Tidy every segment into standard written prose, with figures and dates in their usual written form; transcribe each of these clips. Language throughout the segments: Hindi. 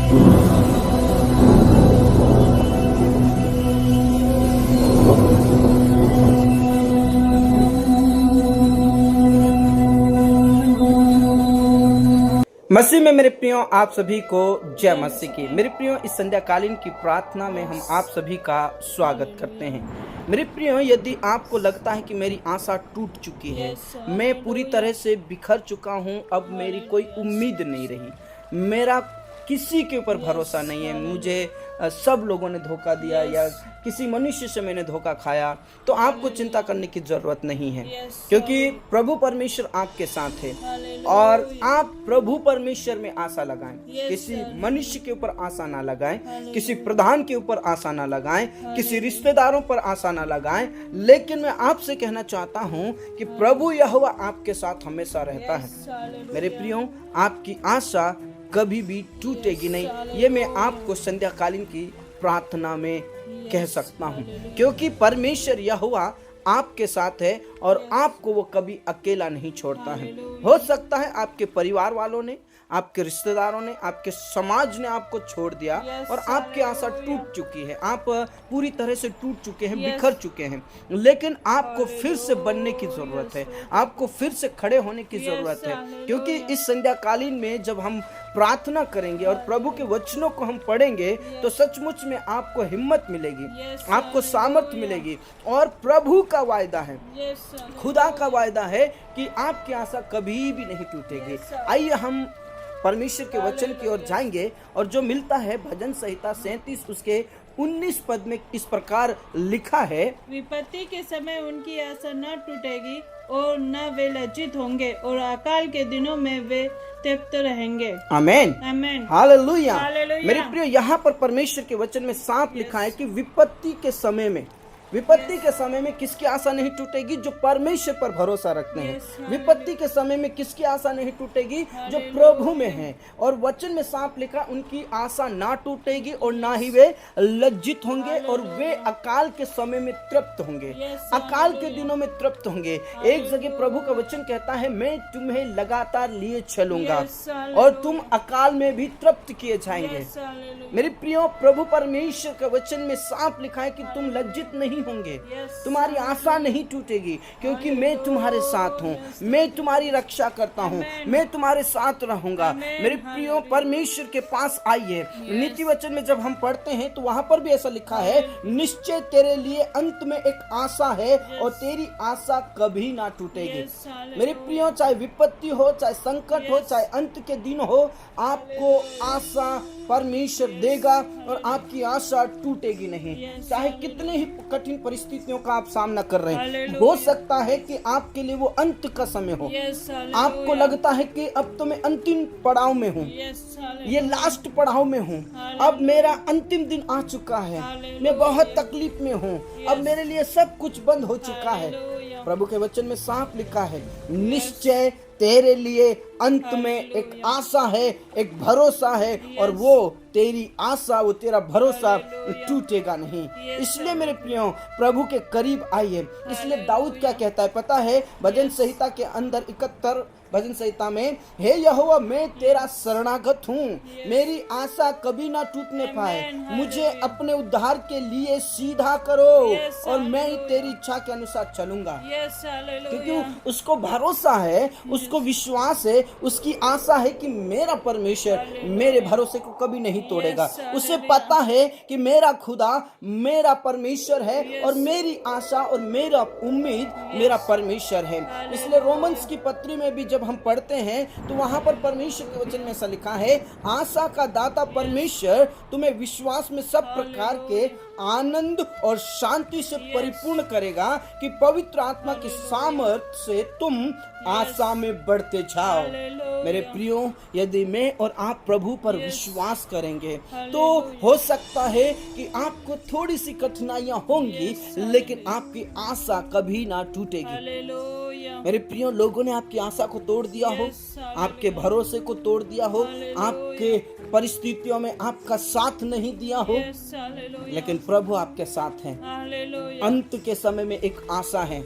मसीह में मेरे प्रियो, आप सभी को जय मसीह की। मेरे प्रियो, इस संध्याकालीन की प्रार्थना में हम आप सभी का स्वागत करते हैं। मेरे प्रियो, यदि आपको लगता है कि मेरी आशा टूट चुकी है, मैं पूरी तरह से बिखर चुका हूं, अब मेरी कोई उम्मीद नहीं रही, मेरा किसी के ऊपर भरोसा नहीं है, मुझे सब लोगों ने धोखा दिया या किसी मनुष्य से मैंने धोखा खाया, तो आपको चिंता करने की जरूरत नहीं है, क्योंकि प्रभु परमेश्वर आपके साथ है। और आप प्रभु परमेश्वर में आशा लगाएं, किसी मनुष्य के ऊपर आशा ना लगाएं, किसी प्रधान के ऊपर आशा ना लगाएं, किसी रिश्तेदारों पर आशा ना लगाएं। लेकिन मैं आपसे कहना चाहता हूं कि प्रभु यहोवा आपके साथ हमेशा रहता है। मेरे प्रियो, आपकी आशा कभी भी टूटेगी नहीं, ये मैं आपको संध्याकालीन की प्रार्थना में कह सकता हूँ, क्योंकि परमेश्वर यहोवा आपके साथ है और आपको वो कभी अकेला नहीं छोड़ता है। हो सकता है आपके परिवार वालों ने, आपके रिश्तेदारों ने, आपके समाज ने आपको छोड़ दिया और आपकी आशा टूट चुकी है, आप पूरी तरह से टूट चुके हैं, बिखर चुके हैं। लेकिन आपको फिर से बनने की जरूरत है, आपको फिर से खड़े होने की जरूरत है, क्योंकि इस संध्याकालीन में जब हम प्रार्थना करेंगे और प्रभु के वचनों को हम पढ़ेंगे तो सचमुच में आपको हिम्मत मिलेगी, आपको सामर्थ मिलेगी। और प्रभु का वायदा है, खुदा का वायदा है कि आपकी आशा कभी भी नहीं टूटेगी। आइए हम परमेश्वर के वचन की ओर जाएंगे, और जो मिलता है भजन संहिता 37 उसके 19 पद में इस प्रकार लिखा है, विपत्ति के समय उनकी आशा न टूटेगी और न वे लज्जित होंगे, और अकाल के दिनों में वे तृप्त रहेंगे। आमेन, आमेन, हालेलुया। मेरे प्रियो, यहाँ पर परमेश्वर के वचन में साफ लिखा है कि विपत्ति के समय में किसकी आशा नहीं टूटेगी? जो परमेश्वर पर भरोसा रखते हैं। विपत्ति के समय में किसकी आशा नहीं टूटेगी? जो प्रभु में है। और वचन में साफ लिखा, उनकी आशा ना टूटेगी और ना ही वे लज्जित होंगे, और वे अकाल के समय में तृप्त होंगे, अकाल के दिनों में तृप्त होंगे। एक जगह प्रभु का वचन कहता है, मैं तुम्हें लगातार लिए चलूंगा और तुम अकाल में भी तृप्त किए जाएंगे। मेरे प्रियो, प्रभु परमेश्वर का वचन में साफ लिखा है कि तुम लज्जित नहीं होंगे, तुम्हारी आशा नहीं टूटेगी, क्योंकि मैं तुम्हारे साथ हूँ, मैं तुम्हारी रक्षा करता हूँ, मैं तुम्हारे साथ रहूंगा। मेरे प्रियो, परमेश्वर के पास आइए। नीति वचन में जब हम पढ़ते हैं तो वहां पर भी ऐसा लिखा है, निश्चय तेरे लिए अंत में एक आशा है और तेरी आशा कभी ना टूटेगी। मेरे प्रियो, चाहे विपत्ति हो, चाहे संकट हो, चाहे अंत के दिन हो, आपको आशा परमेश्वर देगा और आपकी आशा टूटेगी नहीं। चाहे कितने ही कठिन परिस्थितियों का आप सामना कर रहे हैं, हो सकता है कि आपके लिए वो अंत का समय हो, आपको लगता है कि अब तो मैं अंतिम पड़ाव में हूँ, ये लास्ट पड़ाव में हूँ, अब मेरा अंतिम दिन आ चुका है, मैं बहुत तकलीफ में हूँ, अब मेरे लिए सब कुछ बंद हो चुका है। प्रभु के वचन में साफ लिखा है, निश्चय तेरे लिए अंत में एक आशा है, एक भरोसा है, और वो तेरी आशा, वो तेरा भरोसा टूटेगा नहीं। इसलिए मेरे प्रियो, प्रभु के करीब आइए। इसलिए दाऊद क्या कहता है पता है? भजन संहिता के अंदर 71 भजन संहिता में, हे यहोवा मैं तेरा शरणागत हूँ, मेरी आशा कभी ना टूटने पाए, मुझे अपने उद्धार के लिए सीधा करो और मैं ही तेरी इच्छा के अनुसार चलूंगा। क्योंकि उसको भरोसा है, उसको विश्वास है, उसकी आशा है कि मेरा परमेश्वर मेरे भरोसे को कभी नहीं तोड़ेगा। उसे पता है कि मेरा खुदा मेरा परमेश्वर है और मेरी आशा और मेरा उम्मीद मेरा परमेश्वर है। इसलिए रोमन्स की पत्री में भी जब हम पढ़ते हैं तो वहां पर परमेश्वर के वचन में ऐसा लिखा है, आशा का दाता परमेश्वर तुम्हें विश्वास में सब प्रकार के आनंद और शांति से परिपूर्ण करेगा कि पवित्र आत्मा की सामर्थ्य से तुम आशा में बढ़ते जाओ। मेरे प्रियो, यदि मैं और आप प्रभु पर विश्वास करेंगे तो हो सकता है कि आपको थोड़ी सी कठिनाइयां होंगी, लेकिन आपकी आशा कभी ना टूटेगी। मेरे प्रियो, लोगों ने आपकी आशा को तोड़ दिया हो, आपके भरोसे को तोड़ दिया हो, आपके परिस्थितियों में आपका साथ नहीं दिया हो, लेकिन प्रभु आपके साथ है। अंत के समय में एक आशा है,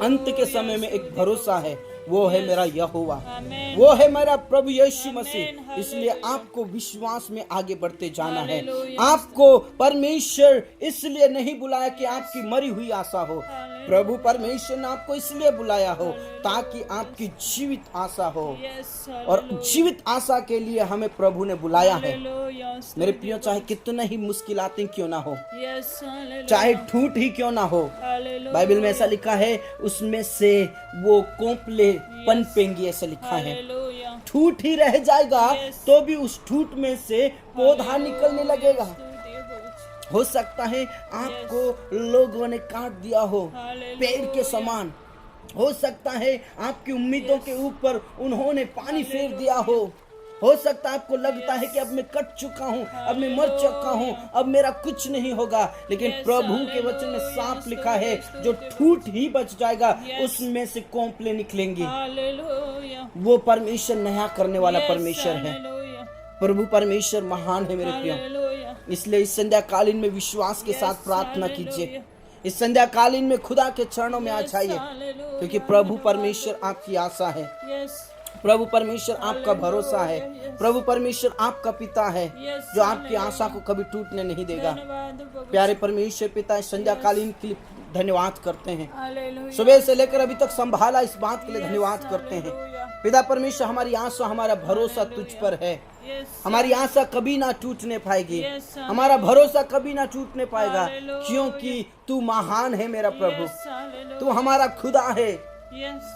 अंत के समय में एक भरोसा है, वो है मेरा यहोवा, आमीन। वो है मेरा प्रभु यीशु मसीह। आमीन। इसलिए आपको विश्वास में आगे बढ़ते जाना है। हालेलुया। आपको परमेश्वर इसलिए नहीं बुलाया कि आपकी मरी हुई आशा हो, प्रभु परमेश्वर ने आपको इसलिए बुलाया हो ताकि आपकी जीवित आशा हो, और जीवित आशा के लिए हमें प्रभु ने बुलाया है। मेरे प्रियो, चाहे कितना ही मुश्किलातें क्यों ना हो, चाहे ठूठ ही क्यों ना हो, बाइबल में ऐसा लिखा है उसमें से वो कोंपले पनपेंगी, ऐसा लिखा है। ठूठ ही रह जाएगा तो भी उस ठूठ में से पौधा निकलने लगेगा। हो सकता है आपको लोगों ने काट दिया हो पेड़ के समान, हो सकता है आपकी उम्मीदों के ऊपर उन्होंने पानी फेर दिया हो सकता है आपको लगता है कि अब मैं कट चुका हूँ, अब मैं मर चुका हूँ, अब मेरा कुछ नहीं होगा, लेकिन प्रभु के वचन में साफ लिखा है जो ठूठ ही बच जाएगा उसमें से कोंपले निकलेंगे। वो परमेश्वर नया करने वाला परमेश्वर है। प्रभु परमेश्वर महान है मेरे प्रियो। इसलिए इस संध्या कालीन में विश्वास के साथ प्रार्थना कीजिए। इस संध्या कालीन में खुदा के चरणों में आ जाइए, क्योंकि प्रभु परमेश्वर आपकी आशा है, प्रभु परमेश्वर आपका भरोसा है, प्रभु परमेश्वर आपका पिता है जो आपकी आशा को कभी टूटने नहीं देगा। प्यारे परमेश्वर पिता, इस संध्या कालीन के लिए धन्यवाद करते हैं। सुबह से लेकर अभी तक संभाला, इस बात के लिए धन्यवाद करते हैं। पिता परमेश्वर, हमारी आशा, हमारा भरोसा तुझ पर है। हमारी आशा कभी ना टूटने पाएगी, हमारा भरोसा कभी ना टूटने पाएगा, क्योंकि तू महान है मेरा प्रभु, तू हमारा खुदा है।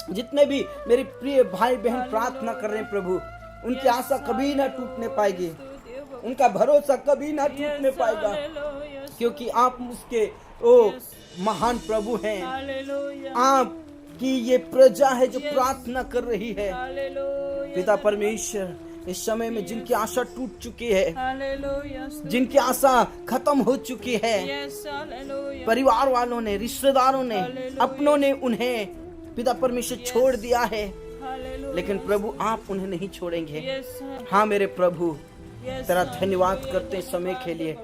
जितने भी मेरे प्रिय भाई बहन प्रार्थना कर रहे हैं प्रभु, उनकी आशा कभी ना टूटने पाएगी, उनका भरोसा कभी ना टूटने पाएगा, क्योंकि आप उसके महान प्रभु हैं। आपकी ये प्रजा है जो प्रार्थना कर रही है। पिता परमेश्वर, इस समय में जिनकी आशा टूट चुकी है, जिनकी आशा खत्म हो चुकी है, परिवार वालों ने, रिश्तेदारों ने, अपनों ने उन्हें पिता परमेश्वर छोड़ दिया है, लेकिन प्रभु आप उन्हें नहीं छोड़ेंगे। हाँ मेरे प्रभु, तेरा धन्यवाद करते समय के लिए,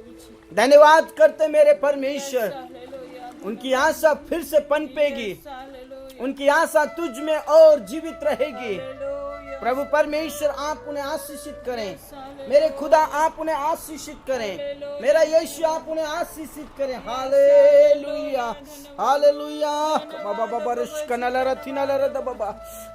धन्यवाद करते मेरे परमेश्वर। उनकी आशा फिर से पनपेगी, उनकी आशा तुझ में और जीवित रहेगी। प्रभु परमेश्वर, आप उन्हें आशीषित करें। मेरे खुदा, आप उन्हें आशीषित करें। मेरा यीशु, आप उन्हें आशीषित करें। Hallelujah, hallelujah. बाबा बाबा रश्कनला रथिनला रद बाबा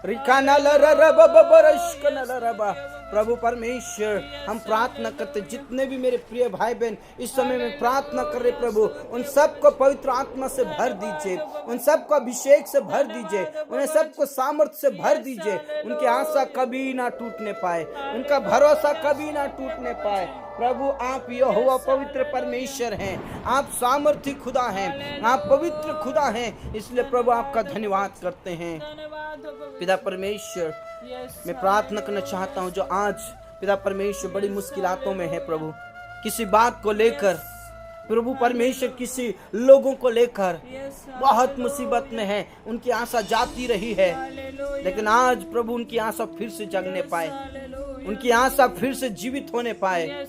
रिकानला रब बाबा रश्कनला रबा। प्रभु परमेश्वर, हम प्रार्थना करते, जितने भी मेरे प्रिय भाई बहन इस समय में प्रार्थना कर रहे प्रभु, उन सबको पवित्र आत्मा से भर दीजिए, उन सबको अभिषेक से भर दीजिए, उन्हें सबको सामर्थ्य से भर दीजिए। उनकी आशा कभी ना टूटने पाए, उनका भरोसा कभी ना टूटने पाए। प्रभु, आप यहोवा पवित्र परमेश्वर हैं, आप सामर्थी खुदा हैं, आप पवित्र खुदा हैं। इसलिए प्रभु आपका धन्यवाद करते हैं। पिता परमेश्वर, मैं प्रार्थना करना चाहता हूँ जो आज पिता परमेश्वर बड़ी मुश्किलातों में है प्रभु, किसी बात को लेकर प्रभु परमेश्वर, किसी लोगों को लेकर बहुत मुसीबत में है, उनकी आशा जाती रही है, लेकिन आज प्रभु उनकी आशा फिर से जगने पाए, उनकी आशा फिर से जीवित होने पाए,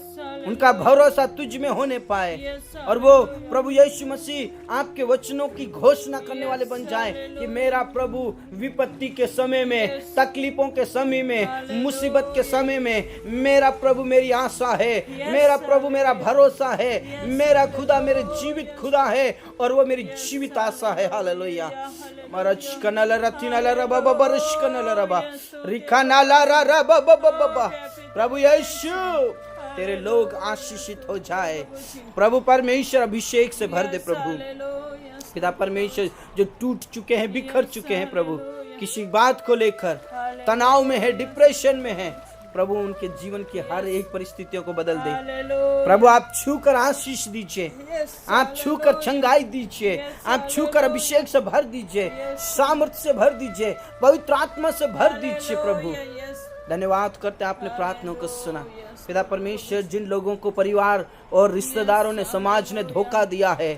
उनका भरोसा तुझ में होने पाए, और वो प्रभु यीशु मसीह आपके वचनों की घोषणा करने वाले बन जाए कि मेरा प्रभु विपत्ति के समय में, तकलीफों के समय में, मुसीबत के समय में मेरा प्रभु मेरी आशा है, मेरा प्रभु मेरा भरोसा है, मेरा खुदा मेरे जीवित खुदा है, और वो मेरी जीवित आशा है। हालेलुया। प्रभु यीशु, तेरे लोग आशीषित हो जाए। प्रभु परमेश्वर, अभिषेक से भर दे प्रभु। पिता परमेश्वर, जो टूट चुके हैं, बिखर चुके हैं प्रभु, किसी बात को लेकर तनाव में है, डिप्रेशन में है, प्रभु उनके जीवन की हर एक परिस्थितियों को बदल दे। प्रभु आप छूकर आशीष दीजिए, आप छूकर चंगाई दीजिए, आप छूकर अभिषेक से भर दीजिए, सामर्थ्य से भर दीजिए, पवित्र आत्मा से भर दीजिए। प्रभु धन्यवाद करते, आपने प्रार्थनाओं को सुना। पिता परमेश्वर, जिन लोगों को परिवार और रिश्तेदारों ने, समाज ने धोखा दिया है,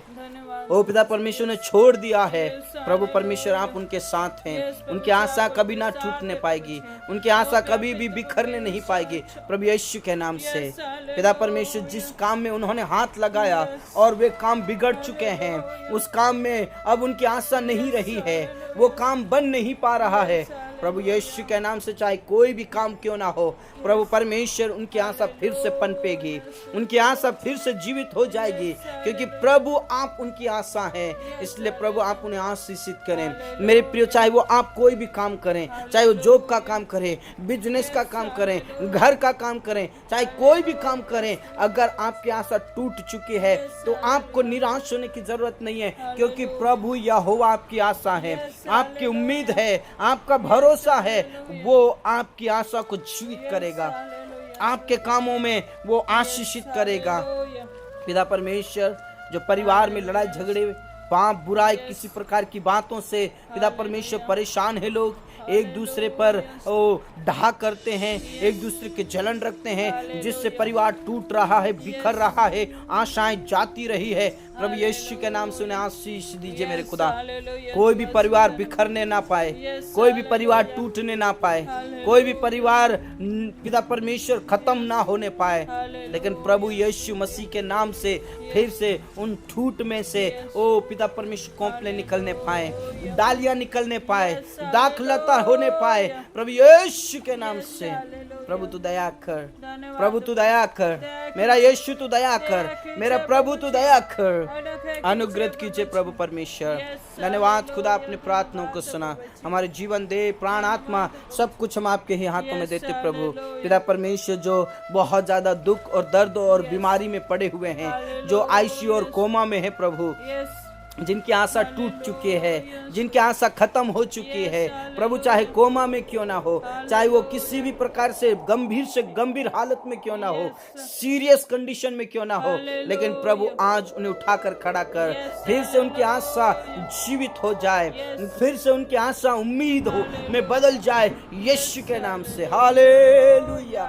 ओ पिता परमेश्वर ने छोड़ दिया है, प्रभु परमेश्वर आप उनके साथ हैं। उनकी आशा कभी ना टूटने पाएगी, उनकी आशा कभी भी बिखरने नहीं पाएगी प्रभु यीशु के नाम से। पिता परमेश्वर, जिस काम में उन्होंने हाथ लगाया और वे काम बिगड़ चुके हैं, उस काम में अब उनकी आशा नहीं रही है, वो काम बन नहीं पा रहा है, प्रभु यीशु के नाम से चाहे कोई भी काम क्यों ना हो, प्रभु परमेश्वर उनकी आशा फिर से पनपेगी, उनकी आशा फिर से जीवित हो जाएगी, क्योंकि प्रभु आप उनकी आशा हैं। इसलिए प्रभु आप उन्हें आशीषित करें मेरे प्रिय। चाहे वो आप कोई भी काम करें, चाहे वो जॉब का काम करें, बिजनेस का काम करें, घर का काम करें, चाहे कोई भी काम करें, अगर आपकी आशा टूट चुकी है तो आपको निराश होने की जरूरत नहीं है, क्योंकि प्रभु यहोवा आपकी आशा है, आपकी उम्मीद है, आपका भरोसा है। वो आपकी आशा को जीवित करेगा, आपके कामों में वो आशीषित करेगा। पिता परमेश्वर, जो परिवार में लड़ाई झगड़े, पाप, बुराई, किसी प्रकार की बातों से पिता परमेश्वर परेशान है, लोग एक दूसरे पर ढहा करते हैं, एक दूसरे के जलन रखते हैं, जिससे परिवार टूट रहा है, बिखर रहा है, आशाएं जाती रही है, प्रभु यीशु के नाम से उन्हें आशीष दीजिए मेरे खुदा। कोई भी परिवार बिखरने ना पाए, कोई भी परिवार टूटने ना पाए, कोई भी परिवार पिता परमेश्वर खत्म ना होने पाए, लेकिन प्रभु यीशु मसीह के नाम से फिर से उन ठूट में से ओ पिता परमेश्वर कोंपले निकलने पाए, डालियां निकलने पाए, दाखलता होने पाए, प्रभु यीशु के नाम से। प्रभु तू दया कर, प्रभु तू दया कर, मेरा यीशु तू दया कर, मेरा प्रभु तू दया कर, अनुग्रह कीजिए प्रभु परमेश्वर। धन्यवाद खुदा, अपने प्रार्थनाओं को सुना, हमारे जीवन दे, प्राण, आत्मा सब कुछ हम आपके ही हाथों में देते प्रभु। पिता परमेश्वर, जो बहुत ज्यादा दुख और दर्द और बीमारी में पड़े हुए हैं, जो आईसीयू और कोमा में है प्रभु, जिनकी आशा टूट चुकी है, जिनकी आशा खत्म हो चुकी है प्रभु, चाहे कोमा में क्यों ना हो, चाहे वो किसी भी प्रकार से गंभीर हालत में क्यों ना हो, सीरियस कंडीशन में क्यों ना हो, लेकिन प्रभु आज उन्हें उठाकर खड़ा कर, फिर से उनकी आशा जीवित हो जाए, फिर से उनकी आशा उम्मीद हो में बदल जाए यीशु के नाम से। हालेलुया।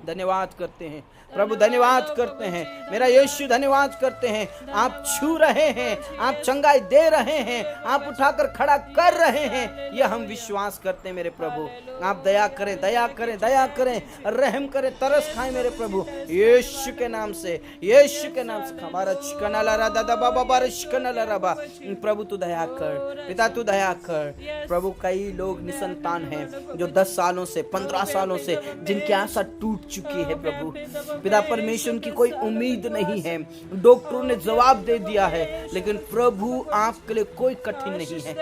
धन्यवाद करते हैं प्रभु, धन्यवाद करते हैं मेरा यीशु, धन्यवाद करते हैं। आप छू रहे हैं, आप चंगाई दे रहे हैं, आप उठाकर खड़ा कर रहे हैं, यह हम विश्वास करते हैं मेरे प्रभु। आप दया करें, दया करें, दया करें, रहम करें, तरस खाएं मेरे प्रभु, यीशु के नाम से, यीशु के नाम से। हमारा चिकनाला दादा बाबा बारिश कनाला रबा, प्रभु तू दया कर, पिता तू दया कर प्रभु। कई लोग निसंतान हैं, जो 10 सालों से, 15 सालों से, जिनकी आशा टूट चुकी है प्रभु। पिता परमेश्वर, की कोई उम्मीद नहीं है, डॉक्टरों ने जवाब दे दिया है, लेकिन प्रभु आपके लिए कोई कठिन नहीं है,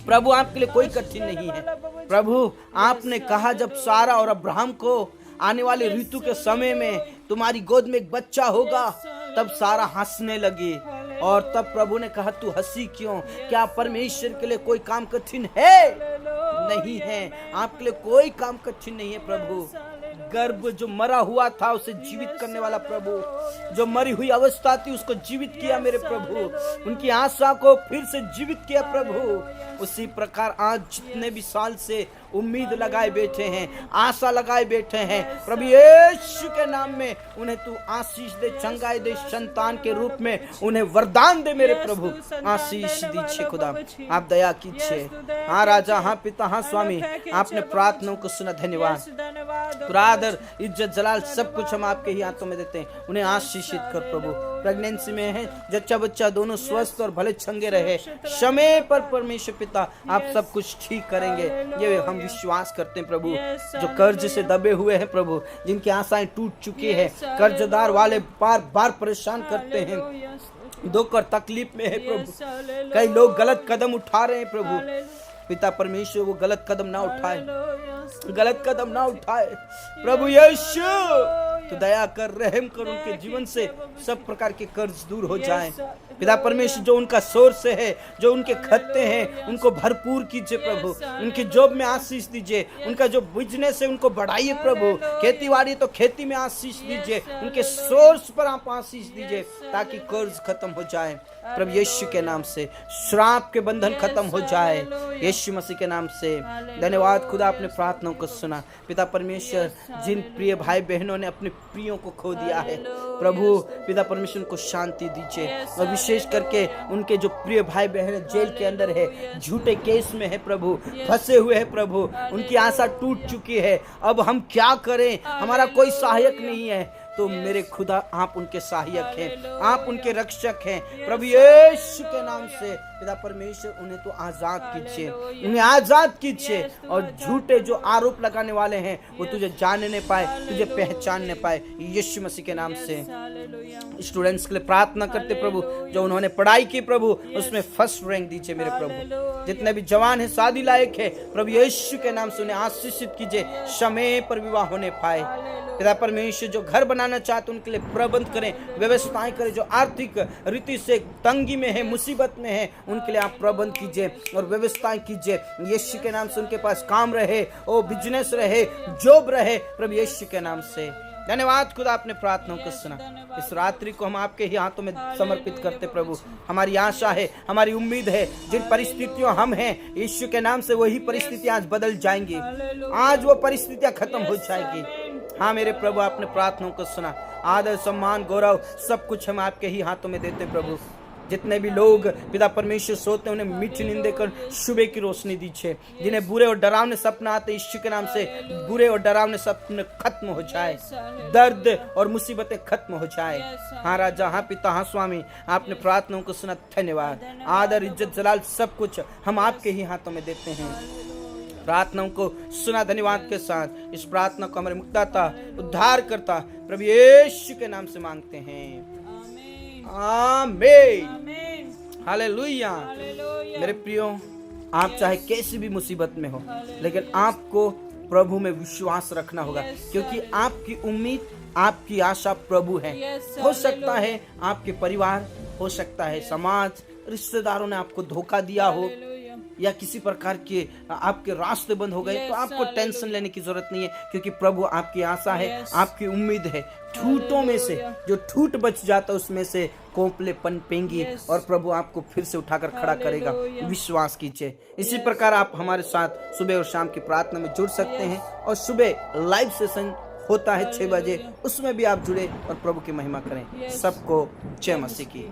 प्रभु आपके लिए कोई कठिन नहीं है। प्रभु आपने कहा जब सारा और अब्राहम को आने वाले ऋतु के समय में तुम्हारी गोद में एक बच्चा होगा, तब सारा हंसने लगी, और तब प्रभु ने कहा तू हंसी क्यों? क्या परमेश्वर के लिए कोई काम कठिन है? नहीं है, आपके लिए कोई काम कठिन नहीं है प्रभु। गर्भ जो मरा हुआ था उसे जीवित करने वाला प्रभु, जो मरी हुई अवस्था थी उसको जीवित किया मेरे प्रभु, उनकी आशा को फिर से जीवित किया प्रभु। उसी प्रकार आज जितने भी साल से उम्मीद लगाए बैठे हैं, आशा लगाए बैठे हैं, प्रभु यीशु के नाम में उन्हें तू आशीष दे, चंगाई दे, संतान के रूप में उन्हें वरदान दे मेरे प्रभु। आशीष दीजिए खुदा, आप दया कीजिए। हाँ राजा, हाँ पिता, हाँ स्वामी, आपने प्रार्थनाओं को सुना, धन्यवाद। आदर, इज्जत, जलाल सब कुछ हम आपके ही हाथों में देते हैं। उन्हें आशीषित कर प्रभु। प्रेगनेंसी में है, जच्चा बच्चा दोनों स्वस्थ और भले चंगे रहे, समय पर परमेश्वर पिता आप सब कुछ ठीक करेंगे, ये हम विश्वास करते हैं प्रभु। जो कर्ज से दबे हुए हैं प्रभु, जिनकी आशाएं टूट चुकी है, कर्जदार वाले बार बार परेशान करते हैं, दुख और तकलीफ में है प्रभु। कई लोग गलत कदम उठा रहे हैं प्रभु, पिता परमेश्वर वो गलत कदम ना उठाए, गलत कदम ना उठाए प्रभु यीशु। तो दया कर, रहम कर, उनके जीवन से सब प्रकार के कर्ज दूर हो जाएं पिता परमेश्वर। जो उनका सोर्स है, जो उनके खत्ते हैं, उनको भरपूर कीजिए प्रभु। उनकी जॉब में आशीष दीजिए, उनका जो बिजनेस है उनको बढ़ाइए प्रभु। खेती बाड़ी तो खेती में आशीष दीजिए, उनके सोर्स पर आप आशीष दीजिए, ताकि कर्ज खत्म हो जाए प्रभु यीशु के नाम से। श्राप के बंधन खत्म हो जाए यीशु मसीह के नाम से। धन्यवाद खुदा, अपने प्रार्थनाओं को सुना पिता परमेश्वर। जिन प्रिय भाई बहनों ने अपने प्रियों को खो दिया है प्रभु, पिता परमेश्वर को शांति दीजिए, और विशेष करके उनके जो प्रिय भाई बहन जेल के अंदर है, झूठे केस में है प्रभु, फंसे हुए हैं प्रभु, उनकी आशा टूट चुकी है। अब हम क्या करें, हमारा कोई सहायक नहीं है। तो मेरे खुदा आप उनके सहायक हैं, आप उनके रक्षक हैं प्रभु यीशु के नाम से। पिता परमेश्वर उन्हें तो आजाद कीजिए, हालेलुया। उन्हें आजाद कीजिए, Yes, तू और आजाद झूठे जो आरोप लगाने वाले हैं वो तुझे जानने नहीं पाए, तुझे पहचानने पाए, यीशु मसीह के नाम से। हालेलुया। स्टूडेंट्स के लिए प्रार्थना करते प्रभु, जो उन्होंने पढ़ाई की प्रभु उसमें फर्स्ट रैंक दीजिए मेरे प्रभु। हालेलुया। जितने भी जवान हैं शादी लायक है प्रभु यीशु के नाम से उन्हें आशीषित कीजिए, समय पर विवाह होने पाए। पिता परमेश्वर जो घर बनाना चाहते उनके लिए प्रबंध करें, व्यवस्थाएं करें, जो आर्थिक रीति से तंगी में है, मुसीबत में है, उनके लिए आप प्रबंध कीजिए और व्यवस्थाएं कीजिए यीशु के नाम से। उनके पास काम रहे, ओ बिजनेस रहे, जॉब रहे प्रभु यीशु के नाम से। धन्यवाद खुदा, आपने प्रार्थनाओं को सुना। इस रात्रि को हम आपके ही हाथों में समर्पित करते प्रभु। हमारी आशा है, हमारी उम्मीद है, जिन परिस्थितियों हम हैं यीशु के नाम से वही परिस्थितियां आज बदल जाएंगी, आज वो परिस्थितियां खत्म हो जाएगी। हाँ मेरे प्रभु, आपने प्रार्थनाओं को सुना। आदर, सम्मान, गौरव सब कुछ हम आपके ही हाथों में देते प्रभु। जितने भी लोग पिता परमेश्वर सोते हैं उन्हें मीठी नींद देकर सुबह की रोशनी दीजिए। जिन्हें बुरे और डरावने सपने आते यीशु के नाम से बुरे और डरावने सपने खत्म हो जाए, दर्द और मुसीबतें खत्म हो जाए। हाँ राजा, हाँ पिता, हाँ स्वामी, आपने प्रार्थनाओं को सुना। धन्यवाद, आदर, इज्जत, जलाल सब कुछ हम आपके ही हाथों में देते हैं। प्रार्थनाओं को सुना धन्यवाद के साथ। इस प्रार्थना को हमारे मुक्तिदाता, उद्धार करता प्रभु यीशु के नाम से मांगते हैं, आमीन, हालेलुया। मेरे प्रियो, आप चाहे कैसी भी मुसीबत में हो, लेकिन आपको प्रभु में विश्वास रखना होगा, क्योंकि आपकी उम्मीद, आपकी आशा प्रभु है। हो सकता है आपके परिवार, हो सकता है समाज, रिश्तेदारों ने आपको धोखा दिया हो, या किसी प्रकार के आपके रास्ते बंद हो गए, तो आपको टेंशन लेने की जरूरत नहीं है, क्योंकि प्रभु आपकी आशा है, आपकी उम्मीद है। ठूठों में से जो ठूठ बच जाता है उसमें से कोपले पनपेंगी और प्रभु आपको फिर से उठाकर खड़ा करेगा। विश्वास कीजिए। इसी प्रकार आप हमारे साथ सुबह और शाम की प्रार्थना में जुड़ सकते हैं, और सुबह लाइव सेशन होता है 6 बजे, उसमें भी आप जुड़े और प्रभु की महिमा करें। सबको जय मसीह की।